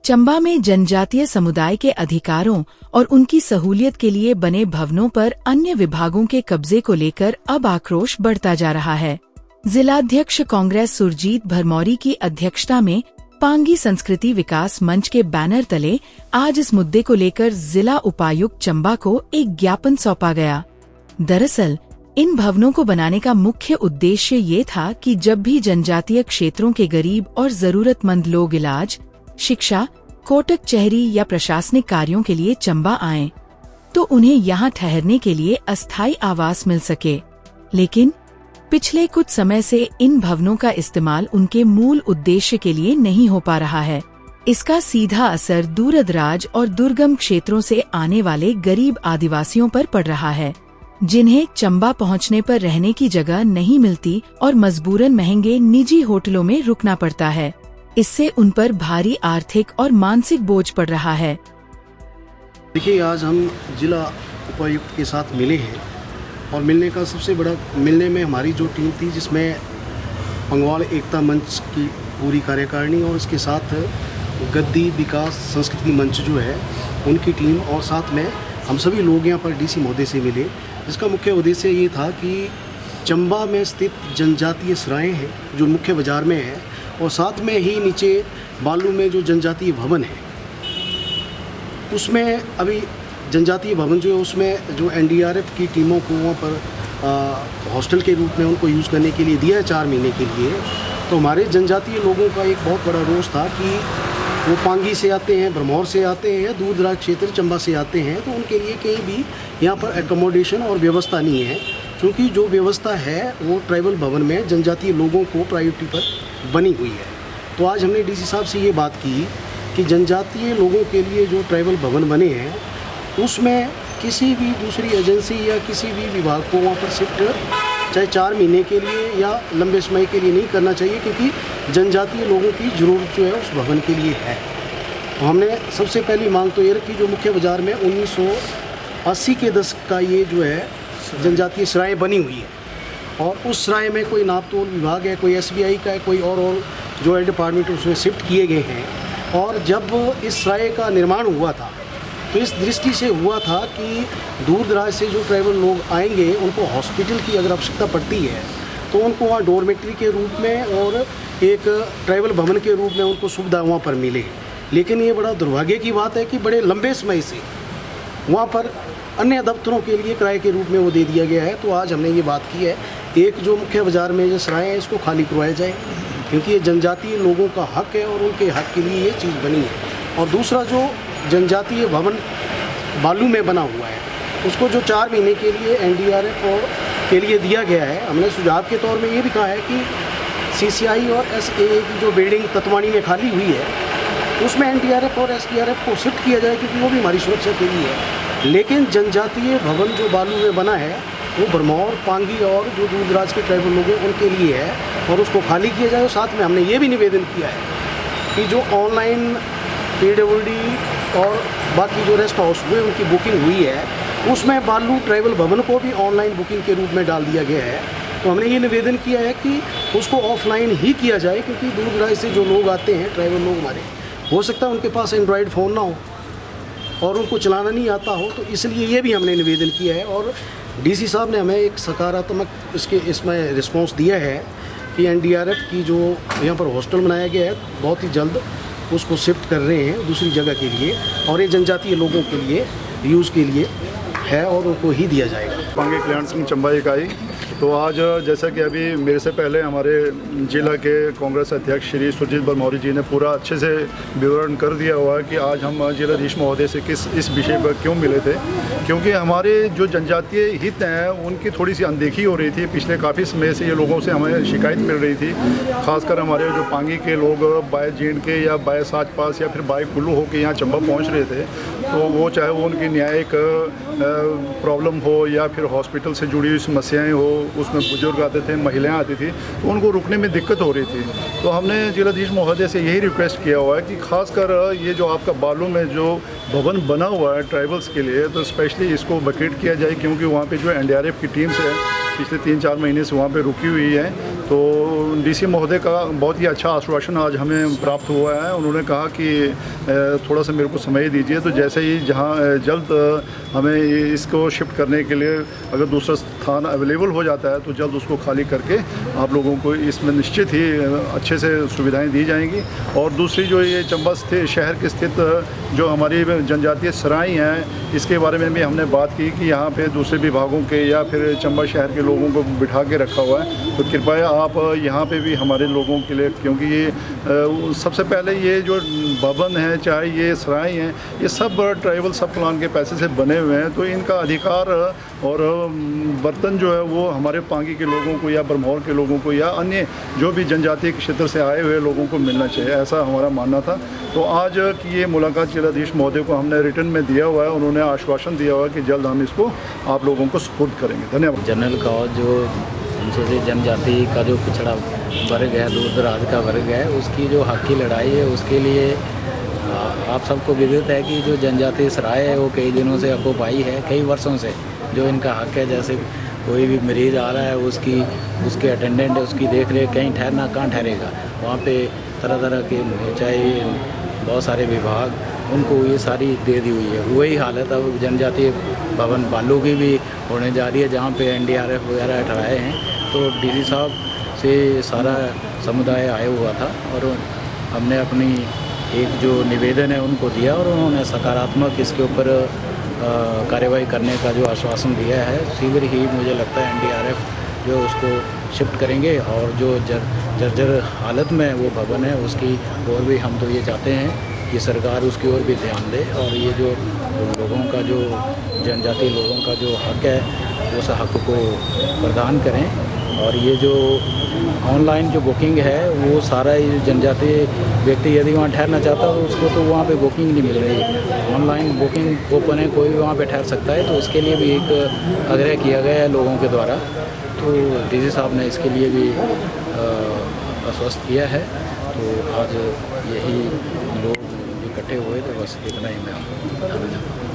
चंबा में जनजातीय समुदाय के अधिकारों और उनकी सहूलियत के लिए बने भवनों पर अन्य विभागों के कब्जे को लेकर अब आक्रोश बढ़ता जा रहा है। जिलाध्यक्ष कांग्रेस सुरजीत भरमौरी की अध्यक्षता में पांगी संस्कृति विकास मंच के बैनर तले आज इस मुद्दे को लेकर जिला उपायुक्त चंबा को एक ज्ञापन सौंपा गया। दरअसल इन भवनों को बनाने का मुख्य उद्देश्य ये था कि जब भी जनजातीय क्षेत्रों के गरीब और जरूरतमंद लोग इलाज, शिक्षा, कोर्ट कचहरी या प्रशासनिक कार्यों के लिए चंबा आएं, तो उन्हें यहाँ ठहरने के लिए अस्थायी आवास मिल सके। लेकिन पिछले कुछ समय से इन भवनों का इस्तेमाल उनके मूल उद्देश्य के लिए नहीं हो पा रहा है। इसका सीधा असर दूरदराज और दुर्गम क्षेत्रों से आने वाले गरीब आदिवासियों पर पड़ रहा है, जिन्हें चंबा पहुंचने पर रहने की जगह नहीं मिलती और मजबूरन महंगे निजी होटलों में रुकना पड़ता है। इससे उन पर भारी आर्थिक और मानसिक बोझ पड़ रहा है। देखिए, आज हम जिला उपायुक्त के साथ मिले हैं और मिलने में हमारी जो टीम थी, जिसमें पंगवाल एकता मंच की पूरी कार्यकारिणी और इसके साथ गद्दी विकास संस्कृति मंच जो है उनकी टीम, और साथ में हम सभी लोग यहाँ पर डीसी महोदय से मिले, जिसका मुख्य उद्देश्य ये था कि चंबा में स्थित जनजातीय सराएं हैं जो मुख्य बाजार में है, और साथ में ही नीचे बालू में जो जनजातीय भवन है उसमें अभी जनजातीय भवन जो है उसमें जो एनडीआरएफ की टीमों को वहाँ पर हॉस्टल के रूप में उनको यूज़ करने के लिए दिया है 4 महीने के लिए। तो हमारे जनजातीय लोगों का एक बहुत बड़ा रोष था कि वो पांगी से आते हैं, भरमौर से आते हैं या दूर दराज क्षेत्र चंबा से आते हैं, तो उनके लिए कहीं भी यहाँ पर एकोमोडेशन और व्यवस्था नहीं है, क्योंकि जो व्यवस्था है वो ट्राइबल भवन में जनजातीय लोगों को प्रायोरिटी पर बनी हुई है। तो आज हमने डीसी साहब से ये बात की कि जनजातीय लोगों के लिए जो ट्राइबल भवन बने हैं उसमें किसी भी दूसरी एजेंसी या किसी भी विभाग को वहाँ पर शिफ्ट चाहे 4 महीने के लिए या लंबे समय के लिए नहीं करना चाहिए, क्योंकि जनजातीय लोगों की ज़रूरत जो है उस भवन के लिए है। तो हमने सबसे पहली मांग तो ये रखी, जो मुख्य बाज़ार में 1980 के दशक का ये जो है जनजातीय सराय बनी हुई है और उस सराय में कोई नापतोल विभाग है, कोई SBI का है, कोई और जो है डिपार्टमेंट उसमें शिफ्ट किए गए हैं। और जब इस सराय का निर्माण हुआ था तो इस दृष्टि से हुआ था कि दूर दराज से जो ट्राइबल लोग आएंगे उनको हॉस्पिटल की अगर आवश्यकता पड़ती है तो उनको वहाँ डोरमेट्री के रूप में और एक ट्राइबल भवन के रूप में उनको सुविधा वहाँ पर मिले। लेकिन ये बड़ा दुर्भाग्य की बात है कि बड़े लंबे समय से वहाँ पर अन्य दफ्तरों के लिए किराए के रूप में वो दे दिया गया है। तो आज हमने ये बात की है, एक जो मुख्य बाज़ार में जो सराय है इसको खाली करवाया जाए, क्योंकि ये जनजातीय लोगों का हक है और उनके हक के लिए ये चीज़ बनी है। और दूसरा जो जनजातीय भवन बालू में बना हुआ है उसको जो 4 महीने के लिए एनडीआरएफ और के लिए दिया गया है, हमने सुझाव के तौर में ये भी कहा है कि CCI और SAA की जो बिल्डिंग तत्वानी में खाली हुई है उसमें एनडीआरएफ और SDRF को शिफ्ट किया जाए, क्योंकि वो भी हमारी सुरक्षा के लिए है। लेकिन जनजातीय भवन जो बालू में बना है वो भरमौर, पांगी और जो दूर दराज के ट्राइबल लोग हैं उनके लिए है और उसको खाली किया जाए। और साथ में हमने ये भी निवेदन किया है कि जो ऑनलाइन PWD और बाकी जो रेस्ट हाउस हुए उनकी बुकिंग हुई है उसमें बालू ट्राइबल भवन को भी ऑनलाइन बुकिंग के रूप में डाल दिया गया है। तो हमने ये निवेदन किया है कि उसको ऑफलाइन ही किया जाए, क्योंकि दूर दराज से जो लोग आते हैं ट्राइबल लोग हमारे, हो सकता है उनके पास एंड्रॉयड फ़ोन ना हो और उनको चलाना नहीं आता हो, तो इसलिए ये भी हमने निवेदन किया है। और डीसी साहब ने हमें एक सकारात्मक इसमें रिस्पॉन्स दिया है कि एनडीआरएफ की जो यहाँ पर हॉस्टल बनाया गया है बहुत ही जल्द उसको शिफ्ट कर रहे हैं दूसरी जगह के लिए, और ये जनजातीय लोगों के लिए यूज़ के लिए है और उनको ही दिया जाएगा। पांगी कल्याण सिंह चंबा इकाई। तो आज जैसा कि अभी मेरे से पहले हमारे जिला के कांग्रेस अध्यक्ष श्री सुरजीत भरमौरी जी ने पूरा अच्छे से विवरण कर दिया हुआ है कि आज हम जिलाधीश महोदय से इस विषय पर क्यों मिले थे, क्योंकि हमारे जो जनजातीय हित हैं उनकी थोड़ी सी अनदेखी हो रही थी। पिछले काफ़ी समय से ये लोगों से हमें शिकायत मिल रही थी, खासकर हमारे जो पांगी के लोग बाय जींद के या बाय साच पास या फिर बाय कुल्लू होकर यहाँ चंबा पहुँच रहे थे, तो वो चाहे वो उनकी न्यायिक प्रॉब्लम हो या फिर हॉस्पिटल से जुड़ी हुई समस्याएँ हो, उसमें बुजुर्ग आते थे, महिलाएं आती थी, तो उनको रुकने में दिक्कत हो रही थी। तो हमने जिलाधीश महोदय से यही रिक्वेस्ट किया हुआ है कि खासकर ये जो आपका बालू में जो भवन बना हुआ है ट्राइबल्स के लिए, तो स्पेशली इसको वैकेट किया जाए, क्योंकि वहाँ पे जो एनडीआरएफ की टीम्स है पिछले 3-4 महीने से वहाँ पे रुकी हुई है। तो डीसी महोदय का बहुत ही अच्छा आश्वासन आज हमें प्राप्त हुआ है। उन्होंने कहा कि थोड़ा सा मेरे को समय दीजिए, तो जैसे ही जहाँ जल्द हमें इसको शिफ्ट करने के लिए अगर दूसरा स्थान अवेलेबल हो जाता है तो जल्द उसको खाली करके आप लोगों को इसमें निश्चित ही अच्छे से सुविधाएं दी जाएंगी। और दूसरी जो ये चंबा शहर के स्थित जो हमारी जनजातीय सराय हैं, इसके बारे में भी हमने बात की कि यहाँ पे दूसरे विभागों के या फिर चंबा शहर के लोगों को बिठा के रखा हुआ है, तो कृपया आप यहाँ पे भी हमारे लोगों के लिए, क्योंकि ये सबसे पहले ये जो भवन है चाहे ये सराय हैं, ये सब ट्राइबल सब प्लान के पैसे से बने हुए हैं, तो इनका अधिकार और बर्तन जो है वो हमारे पांगी के लोगों को या बरमौर के लोगों को या अन्य जो भी जनजातीय क्षेत्र से आए हुए लोगों को मिलना चाहिए, ऐसा हमारा मानना था। तो आज की ये मुलाकात जिलाधीश महोदय को हमने रिटर्न में दिया हुआ है। उन्होंने आश्वासन दिया हुआ है कि जल्द हम इसको आप लोगों को सुपुर्द करेंगे। धन्यवाद। जनरल का जो अनुसूचित जनजाति का जो पिछड़ा वर्ग है, दूर दराज का वर्ग है, उसकी जो हक की लड़ाई है, उसके लिए आप सबको विदित है कि जो जनजातीय सराय है वो कई दिनों से अकोपाई है, कई वर्षों से जो इनका हक है। जैसे कोई भी मरीज़ आ रहा है, उसके अटेंडेंट उसकी देख रेख कहीं ठहरना कहाँ ठहरेगा, वहाँ पे तरह तरह के चाहे बहुत सारे विभाग उनको ये सारी दे दी हुई है। वही हालत अब जनजातीय भवन बालू की भी होने जा रही है, जहाँ पे NDRF वगैरह ठहराए हैं। तो डीसी साहब से सारा समुदाय आया हुआ था और हमने अपनी एक जो निवेदन है उनको दिया और उन्होंने सकारात्मक इसके ऊपर कार्रवाई करने का जो आश्वासन दिया है। शीघ्र ही मुझे लगता है NDRF जो उसको शिफ्ट करेंगे और जो जर्जर हालत में वो भवन है उसकी और भी हम तो ये चाहते हैं कि सरकार उसकी ओर भी ध्यान दे और ये जो लोगों का जो जनजातीय लोगों का जो हक है उस हक को प्रदान करें। और ये जो ऑनलाइन जो बुकिंग है वो सारा ये जनजातीय व्यक्ति यदि वहाँ ठहरना चाहता है उसको तो वहाँ पे बुकिंग नहीं मिल रही। ऑनलाइन बुकिंग ओपन है, कोई भी वहाँ पे ठहर सकता है। तो उसके लिए भी एक आग्रह किया गया है लोगों के द्वारा। तो डीसी साहब ने इसके लिए भी आश्वस्त किया है। तो आज यही लोग इकट्ठे हुए थे, बस इतना ही मैं आपको बताना चाहता हूँ।